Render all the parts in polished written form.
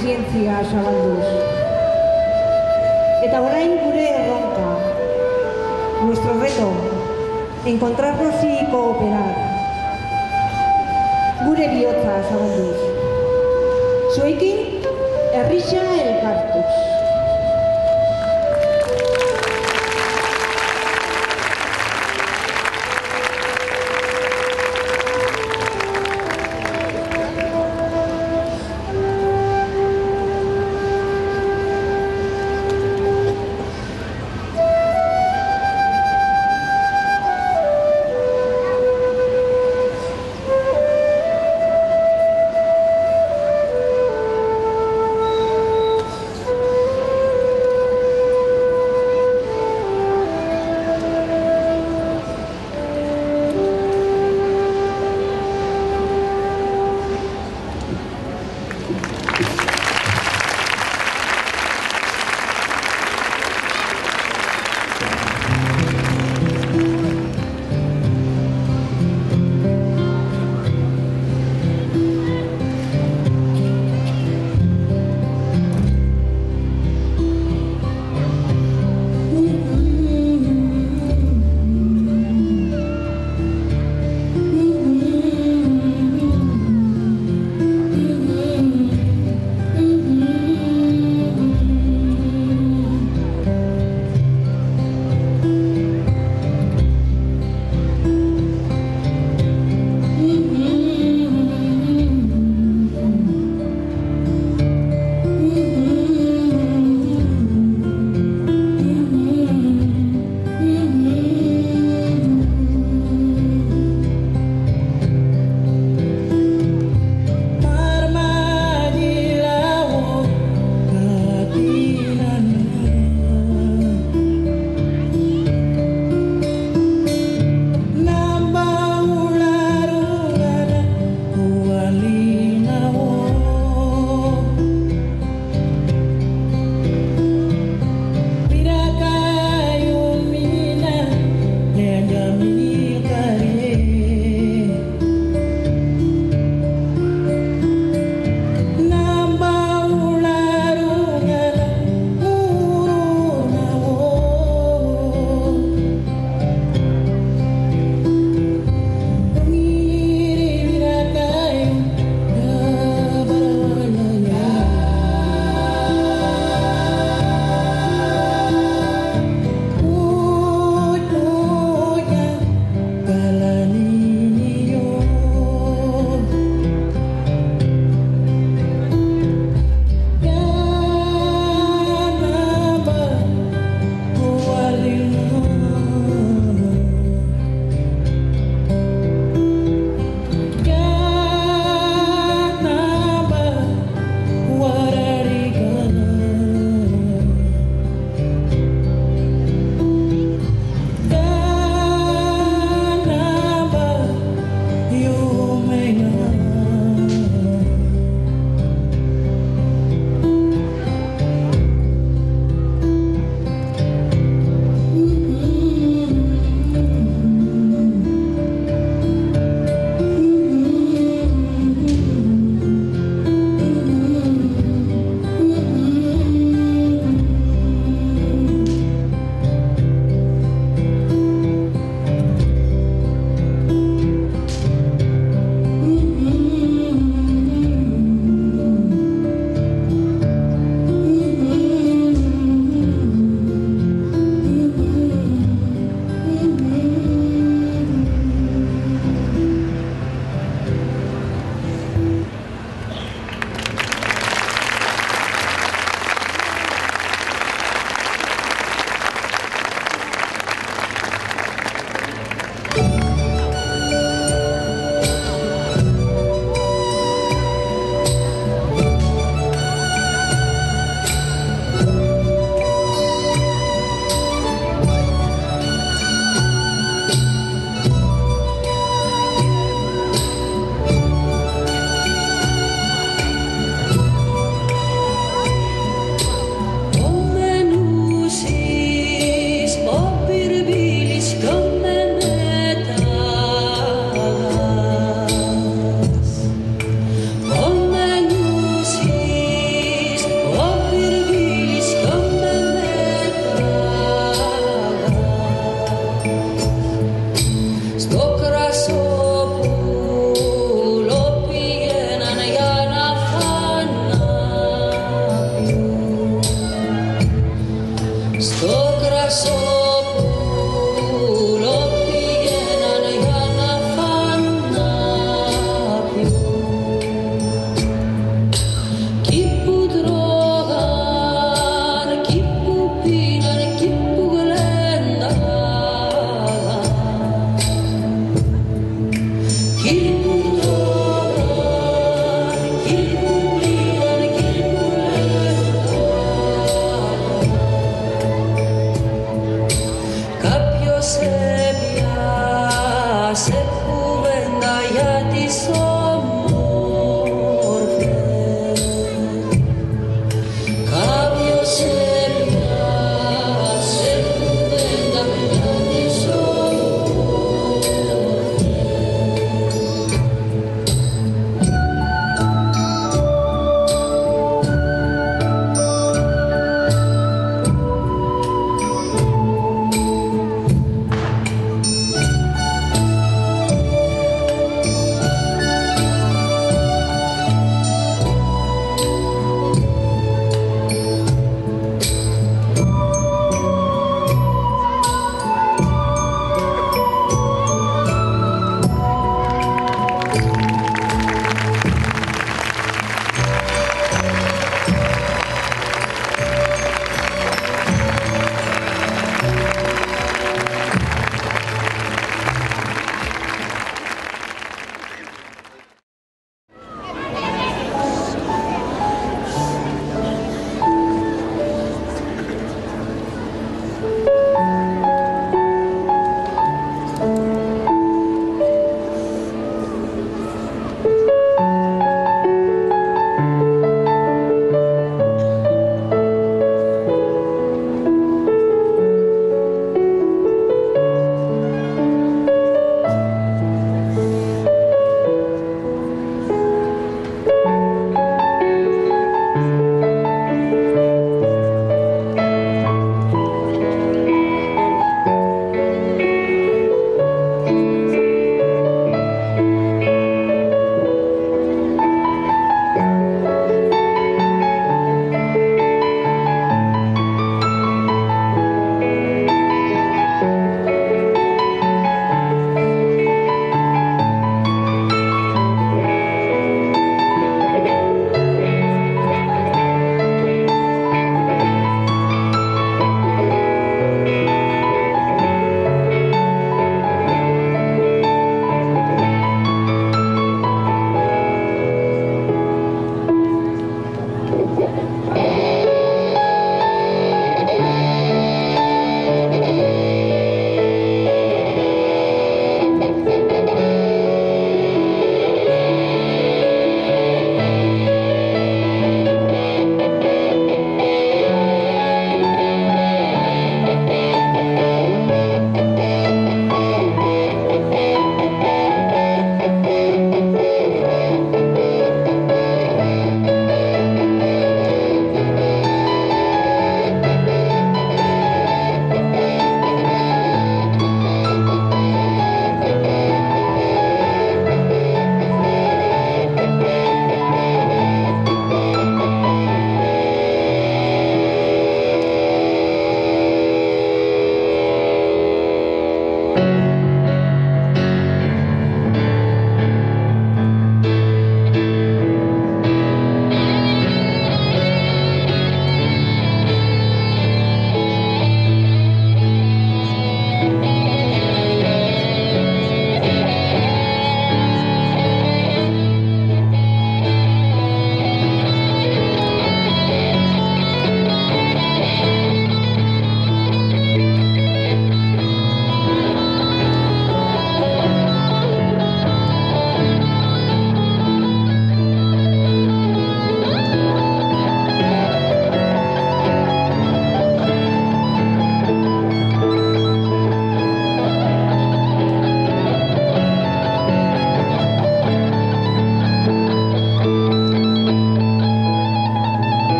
zientzia zabalduz. Eta orain gure erronka, nuestro reto, encontrarnos y cooperar. Gure bihotza zabalduz. Zuekin, herrisa elkartuz.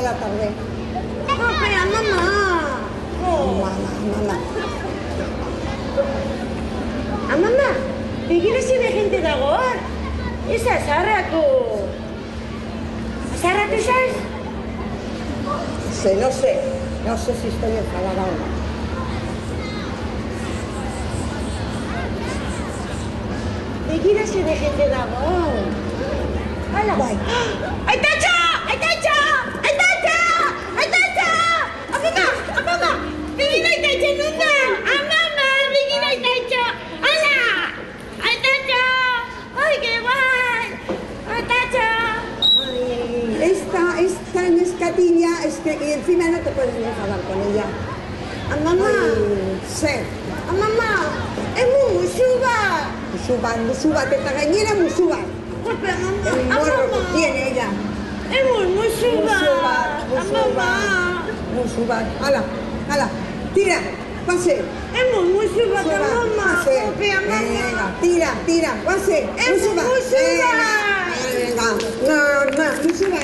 la tarde. No, pero mamá. Mamá. Mamá, begira zure gente dagoan. Ez azarratu. ¿Azarratu zaz? No sé si estoy enfadada o no. Begira zure gente dagoan. Hala. Bai. Aitatxo! Aitatxo! Aitatxo! Aitatxo! Amama! Begira aitatxo nunda! Amama! Begira aitatxo! Hala! Aitatxo! Ai, que guay! Aitatxo! Ay, esta nescatilla es que y encima no te puedes ni enfadar con ella. Amama! Sí. Amama! Emu musuba! Musubat, eta gainera musubat. Jope, El morro que tiene ella. Emu musuba! Amama! Musubat. Hala. Tira, pase. Emu musuba, amama! Pase. Jope, amama! Venga, tira, pase. Emu musuba! Venga. No, musubat.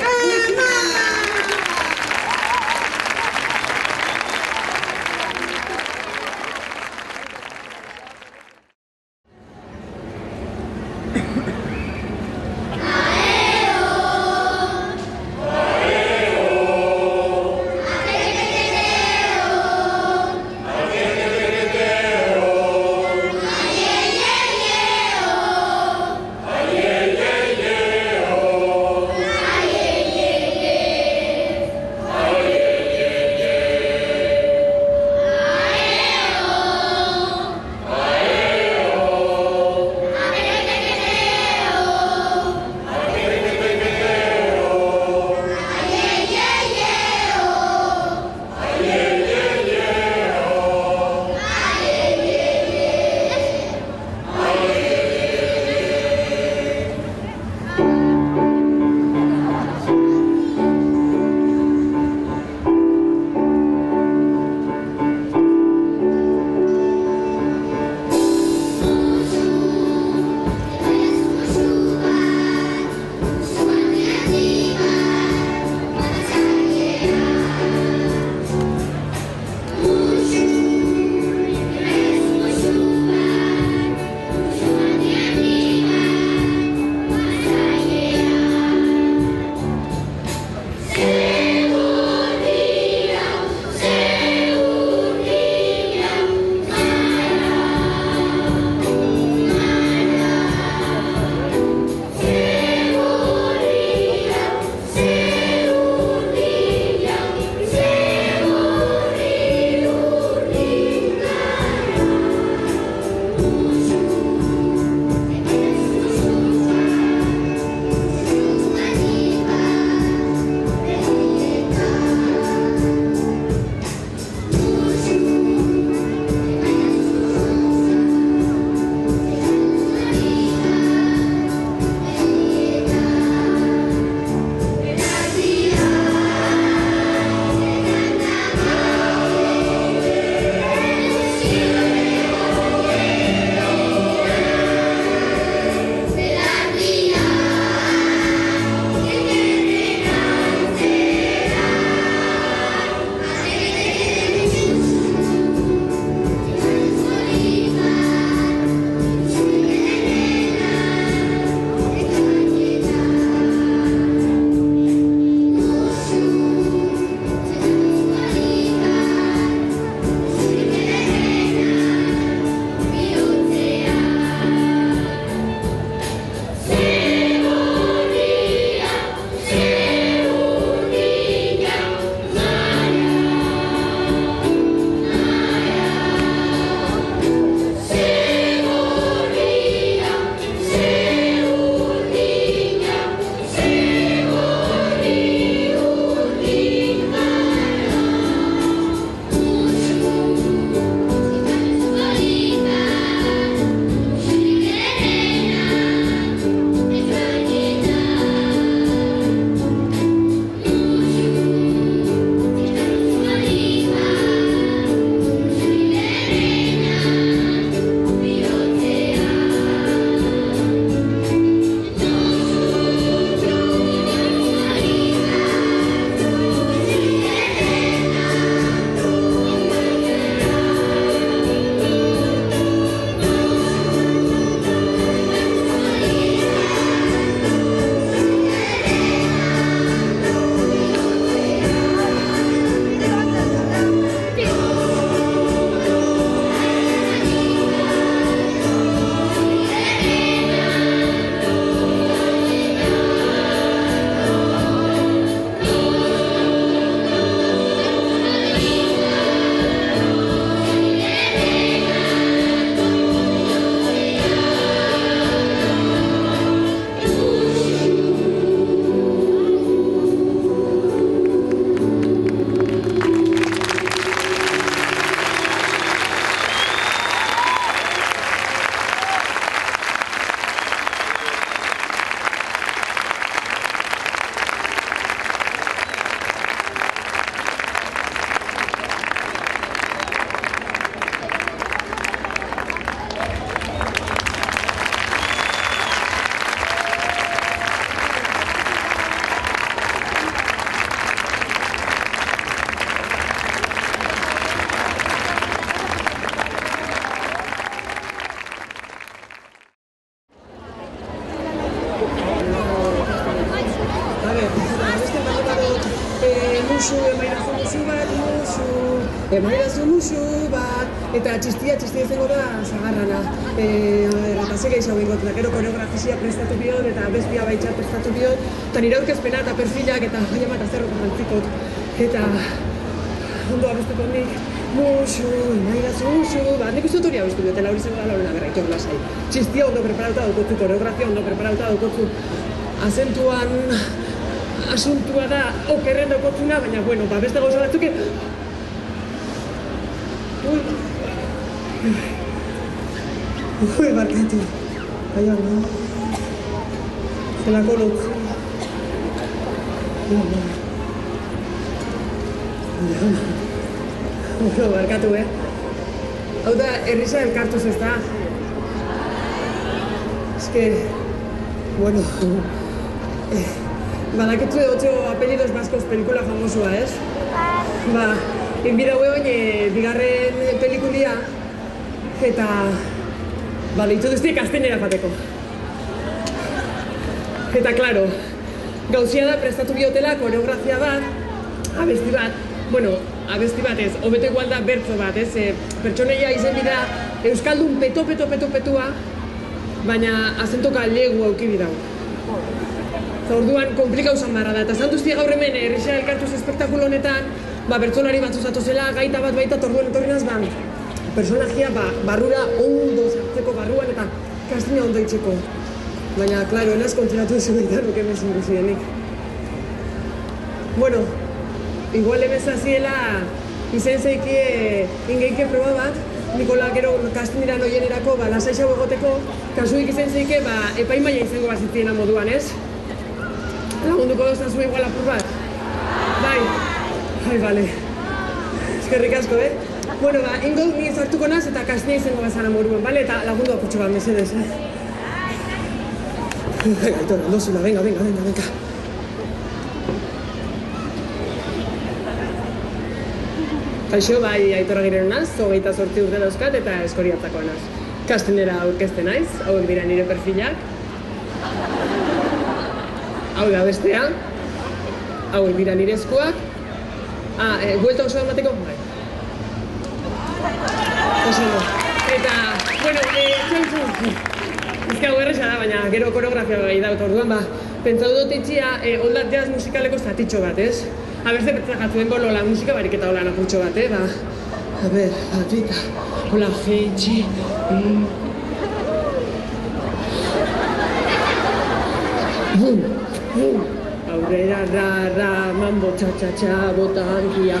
Emaidazu musu bat, eta txistia izango da zagarrana. Eta ze gehiago ingot, gero koreografizia prestatu bion, eta bestia baitxat prestatu bion, eta nire aurkezpena eta perfilak, eta jai ama eta zerroko jantzikot. Eta ondo abestuko nik, musu, emaidazu musu bat, nik uste dut hori abestu biotela, hori zengo da laurena berra, itor lasai. Txistia ondo preparauta daukotzu, koreografia ondo preparauta daukotzu, azentuan asuntua da okerren daukotzuna, baina, bueno, beste gauza batzuke, barkatu. Baina, no? Zelako lotzu. Barkatu, Hau da, errisa elkartuz ez da. Ez que, bueno, badakitzu 8 apellidos vascos pelikula famosua, ez? Ba, enbida huen bigarren pelikulia, eta deitu duztiek gaztenera fateko. Eta, klaro, gauzia da prestatu biotela koreografia bat, abesti bat ez, hobeto igual da bertzo bat, ez? Pertsoneia izen bida euskaldun petua, baina azentoka legu auki bidau. Eta orduan komplikau zan barra da, eta zan duzti gaur hemen errisa elkartuz espektakulo honetan, bertsolari batzu zatozela, gaita bat baita orduan etorrinaz, personajia barrura ondo zartzeko barruan eta kastina ondo itxeko. Baina, klaro, enaz kontzeratu duzu behar nuke emezin guzienik. Bueno, igual emezaziela izen zeikie ingeike proba bat, Nikola gero kastinira noien erako lasaixau egoteko, kasuik izen zeikie epaimaia izango bazitziena moduan, ez? Lagunduko doztazu igual apur bat? Bai, bale. Eskerrik asko, Bueno, ingo ni zartuko naz eta kastina izango bazara moruan, bale? Eta lagundu apurtxo bat, mesedez, Aitor, ondozula, venga. Kaixo, bai, Aitor Aguirre naz, 28 urte dauzkat eta Eskoriatzako naz. Kastinera aurkezten naiz, hauek dira nire perfilak. Hau da bestea, hauek dira nire eskuak. Buelta oso emateko? Bai. Oso no. Eta, bueno, ezka erresa da, baina gero koreografia gai da, orduan, pentsatu dut itxia, Oldat jazz musikaleko zatitxo bat, ez? Aberze pentsakatzuen bolo la musika barik eta holan apurtxo bat, A ber, batita, hola fetxi, aurrera, ra, mambo, txa, bota handia,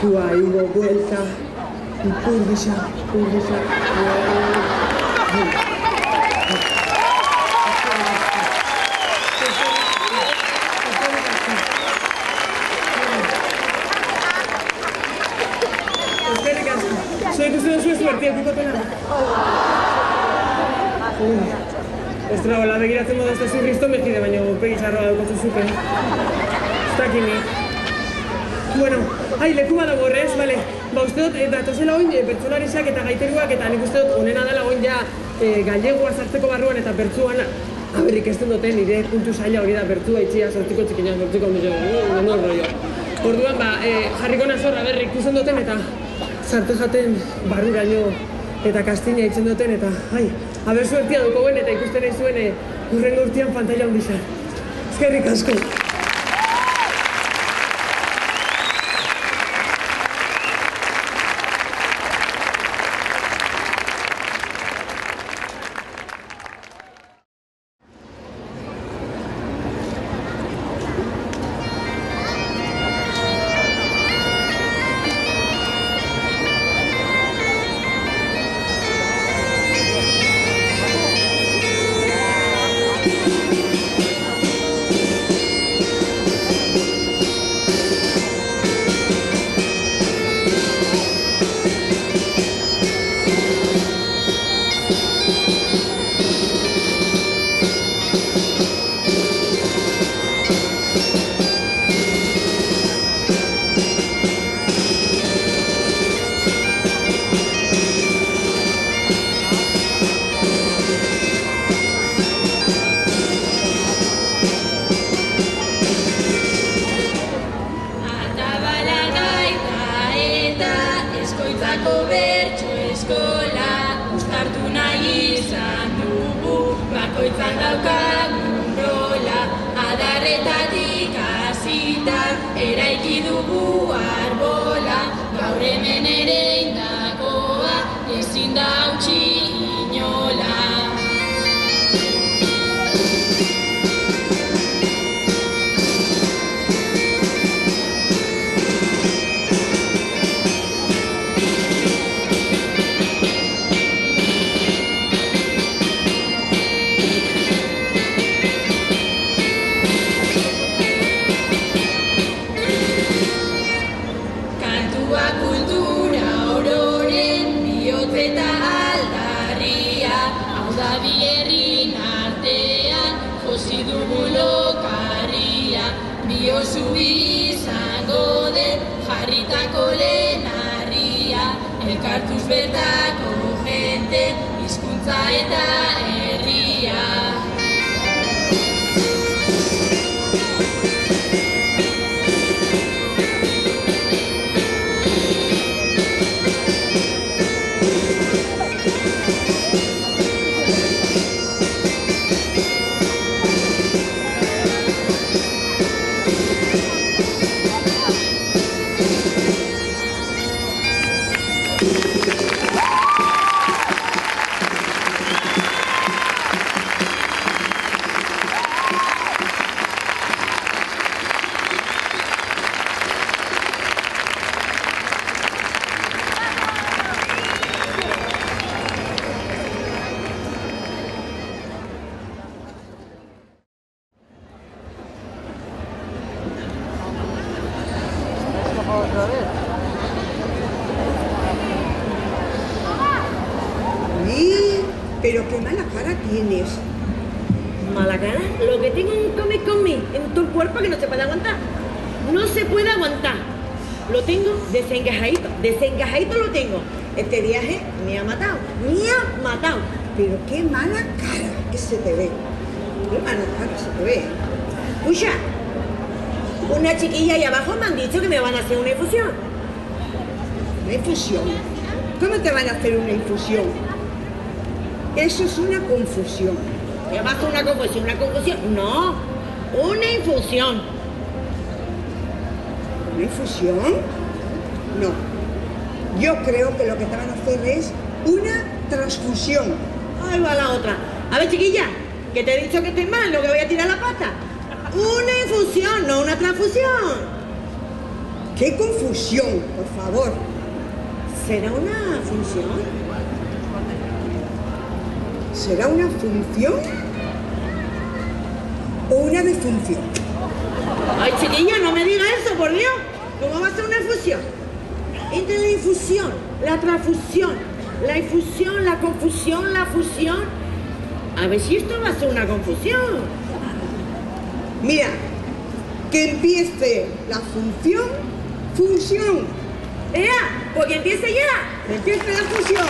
zua, igo, buelta, purgisa, Ostra, hola, begiratzen moda ez zurrizto mejide, baina pegizarroa daukotzu zuke. Ez dakini. Bueno, leku badago horrez, bale. Uste dut, datozela oin bertsolariak eta gaiteruak, eta nik uste dut onena dela oin ja gallegua sartzeko barruan eta bertsuan aberrik ez duten nire puntu zaila hori da bertua itxia sortiko txikina, sortiko non rollo. Orduan, jarriko nazorra berrik ikusten duten eta sartu jaten barruraino eta kastina itzen duten eta, haber suertia dukoen eta ikusten nahi zuen urrengo urtean pantalla handizan. Eskerrik asko. eskola, uztartu nahi izan dugu, bakoitzan daukagun rola, adarretatik hasita, eraiki dugu arbola, gaur hemen ere indagoa, ezin da hautsi inola. Zubi izango den jarritako lehen harria, elkartuz bertako jente, hizkuntza eta herria. Pero qué mala cara tienes. ¿Mala cara? Lo que tengo un come en todo el cuerpo que no se puede aguantar. No se puede aguantar. Lo tengo desengajadito lo tengo. Este viaje me ha matado. Pero qué mala cara que se te ve. Qué mala cara se te ve. Escucha, una chiquilla ahí abajo me han dicho que me van a hacer una infusión. ¿Una infusión? ¿Cómo te van a hacer una infusión? Eso es una confusión. ¿Qué va a ser una confusión? ¿Una confusión? No, una infusión. ¿Una infusión? No. Yo creo que lo que te van a hacer es una transfusión. Ahí va la otra. A ver, chiquilla, que te he dicho que estoy mal, no que voy a tirar la pata. Una infusión, no una transfusión. ¡Qué confusión, por favor! ¿Será una función? ¿Será una función o una defunción? Ay, chiquilla, no me diga eso, por Dios. ¿Cómo va a ser una infusión? Entre la infusión, la transfusión, la infusión, la confusión, la fusión. A ver si esto va a ser una confusión. Mira, que empiece la función. ¡Ea! Pues que empiece ya. Que empiece la fusión.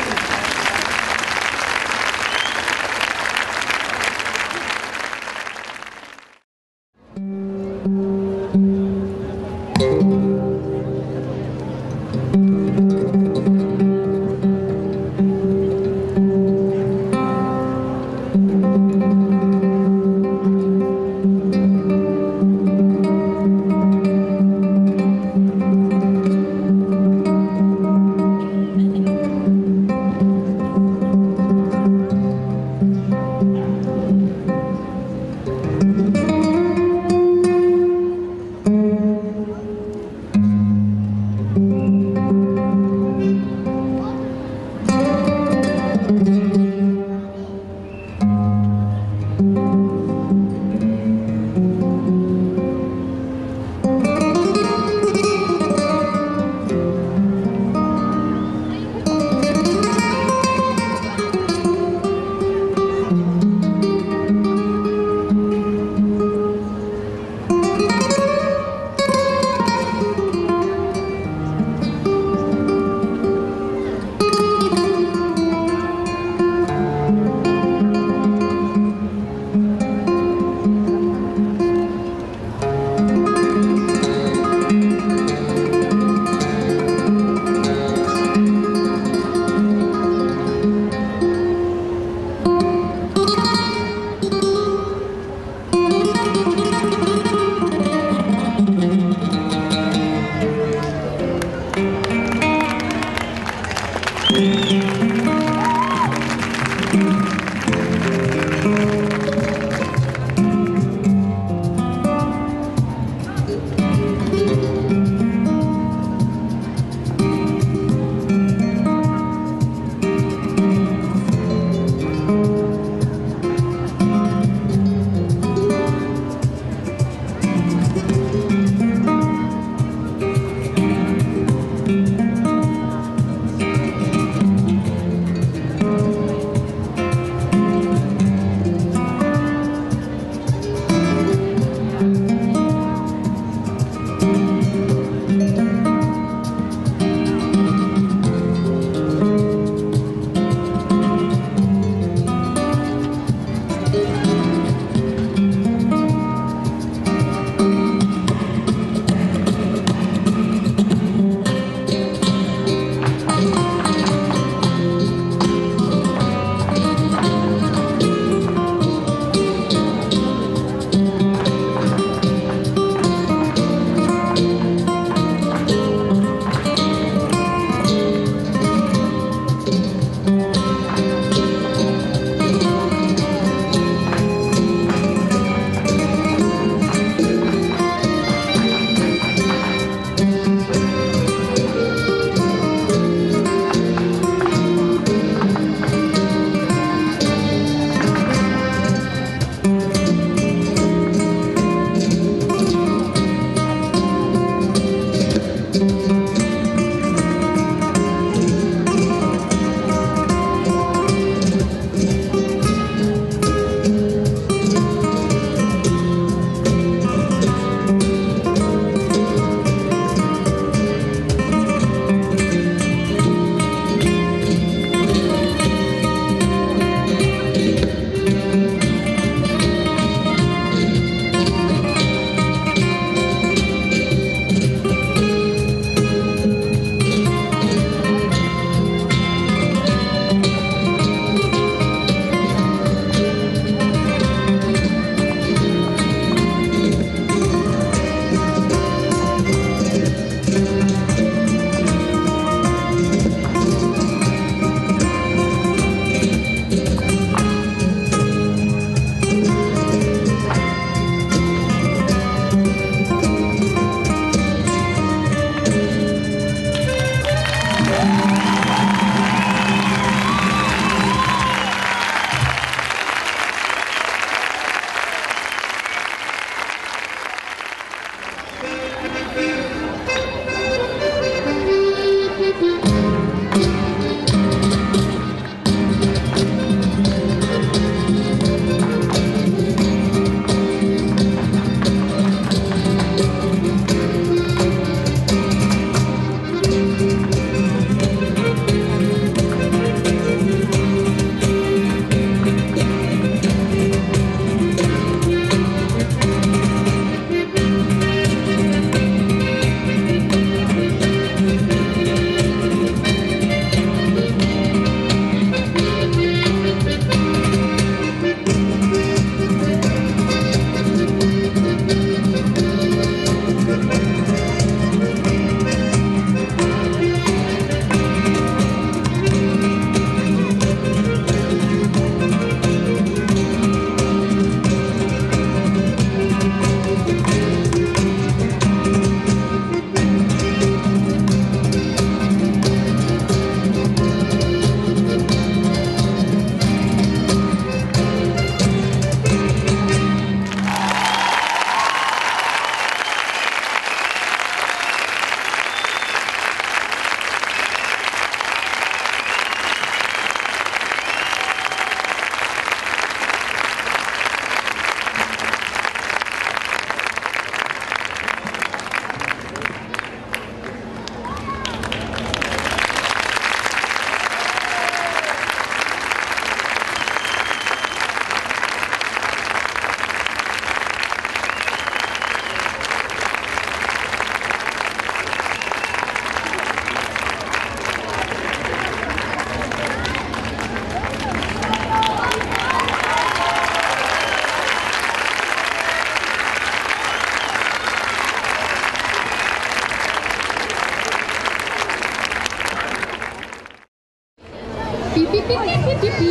Pi, pi, pi, pi, pi, pi, pi.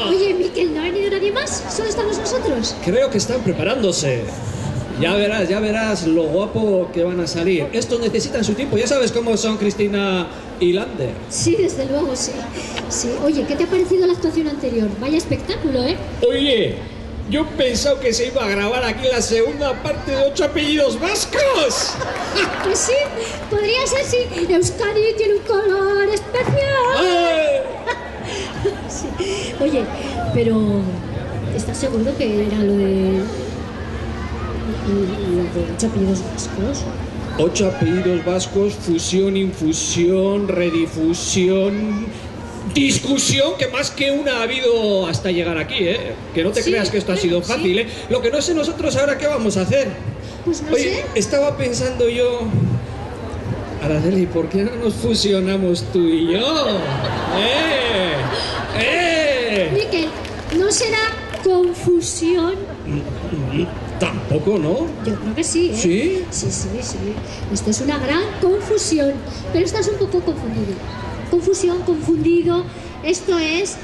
Oye, Miquel, ¿no ha venido nadie más? ¿Solo estamos nosotros? Creo que están preparándose. Ya verás lo guapo que van a salir. Estos necesitan su tiempo. Ya sabes cómo son Cristina y Lander. Sí, desde luego, sí. Sí. Oye, ¿qué te ha parecido la actuación anterior? Vaya espectáculo, ¿eh? Oye, yo pensaba que se iba a grabar aquí la segunda parte de 8 apellidos vascos. Pues sí, podría ser, sí. Euskadi tiene un color especial. Sí. Oye, pero ¿estás seguro que era lo de 8 apellidos vascos? 8 apellidos vascos, fusión, infusión, redifusión, discusión, que más que una ha habido hasta llegar aquí, ¿eh? Que no te creas que esto ha sido fácil, sí. ¿Eh? Lo que no sé nosotros ahora qué vamos a hacer. Pues no Oye, sé. estaba pensando yo... Araceli, ¿por qué no nos fusionamos tú y yo? Miquel, ¿no será confusión? Tampoco, ¿no? Yo creo que sí, ¿eh? ¿Sí? Sí. Esto es una gran confusión, pero estás un poco confundido. Confusión, confundido. Esto es...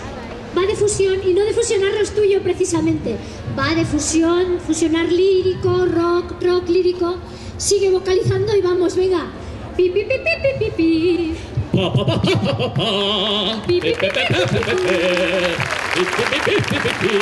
Va de fusión y no de fusionar lo tuyo precisamente. Va de fusión, fusionar lírico, rock lírico. Sigue vocalizando y vamos, venga. Pi, pi, pi, pi, pi, pi, pi. Pa, pa, pa, pa, pa, pa. Pi, pi, pi, pi, pi, pi, pi.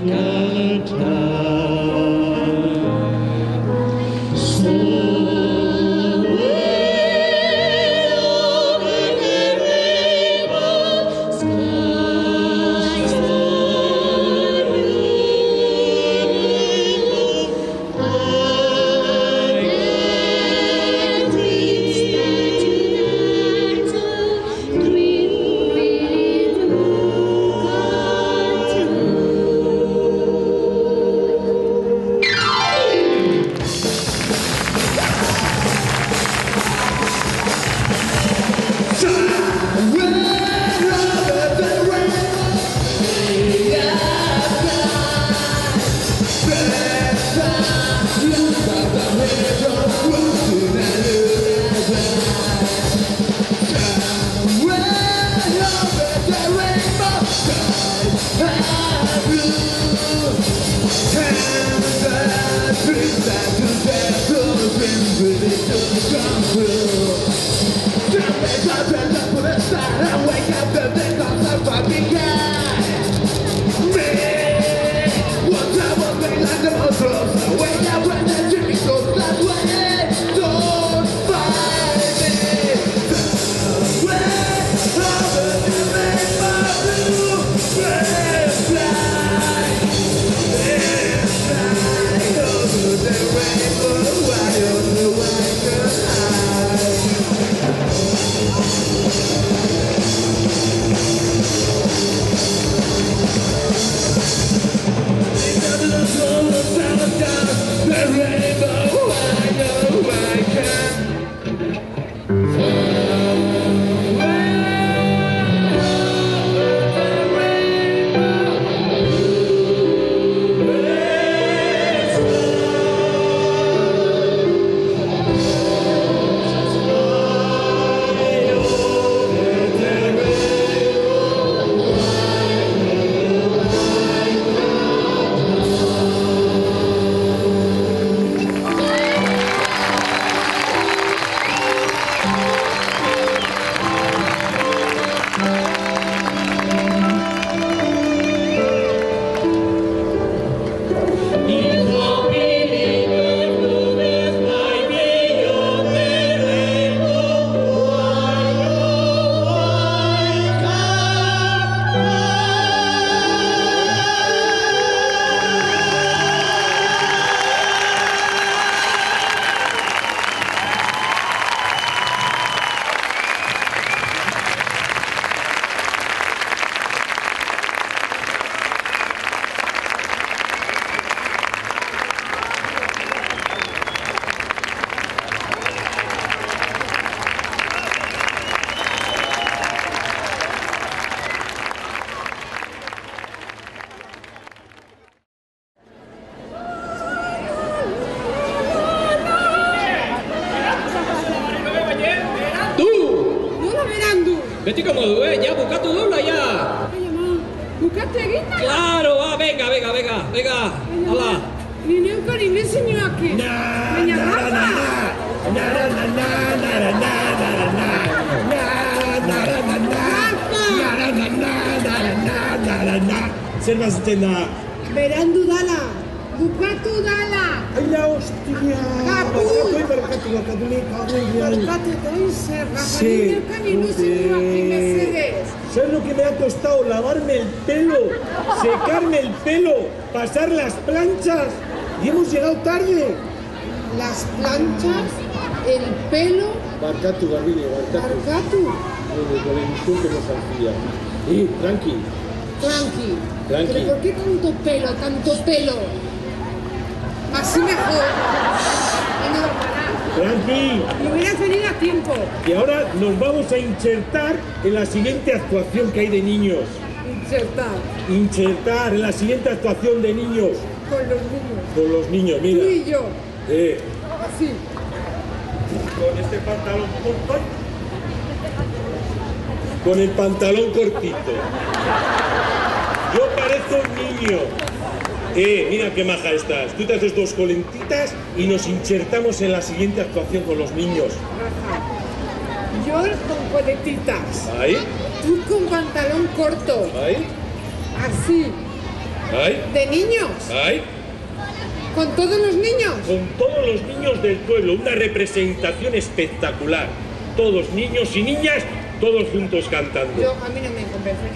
Cantar. Beti como du, ja, bukatu dula, ja. Bukatu egiten? Claro, venga. Hala. Ni neukan inezinoak. Baina Zer bazuten da? berandu dala. Bukatu dala. Aila, hostia! Barkatu, Ni neukan inezinoak mesedez. ¿Sabes lo que me ha costado? Lavarme el pelo, secarme el pelo, pasar las planchas y hemos llegado tarde. Las planchas, el pelo, Barkatu, Garbine, Barkatu. Con la ilusión que nos hacía. Tranqui. Tranqui. ¿Pero por qué tanto pelo? Así mejor. Tranqui. Y hubieras venido a tiempo. Y ahora nos vamos a insertar en la siguiente actuación que hay de niños. Insertar en la siguiente actuación de niños. Con los niños, mira. Tú y yo. Así. Con este pantalón corto. Con el pantalón cortito. Yo parezco un niño. Mira qué maja estás. Tú te haces dos colentitas y nos insertamos en la siguiente actuación con los niños. Yo con coletitas. Ahí. Tú con pantalón corto. Ahí. Así. Ahí. De niños. Ahí. Con todos los niños. Con todos los niños del pueblo. Una representación espectacular. Todos niños y niñas, todos juntos cantando. A mí no me convence.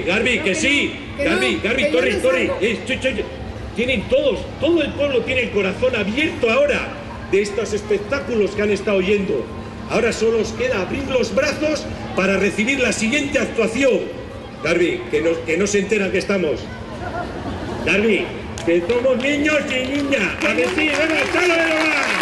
Garbi, que sí. Garbi, corre. Tienen todo el pueblo tiene el corazón abierto ahora de estos espectáculos que han estado oyendo. Ahora solo os queda abrir los brazos para recibir la siguiente actuación. Garbi, que no se enteran que estamos. Garbi, que somos niños y niñas. A decir, venga, échalo de nomás.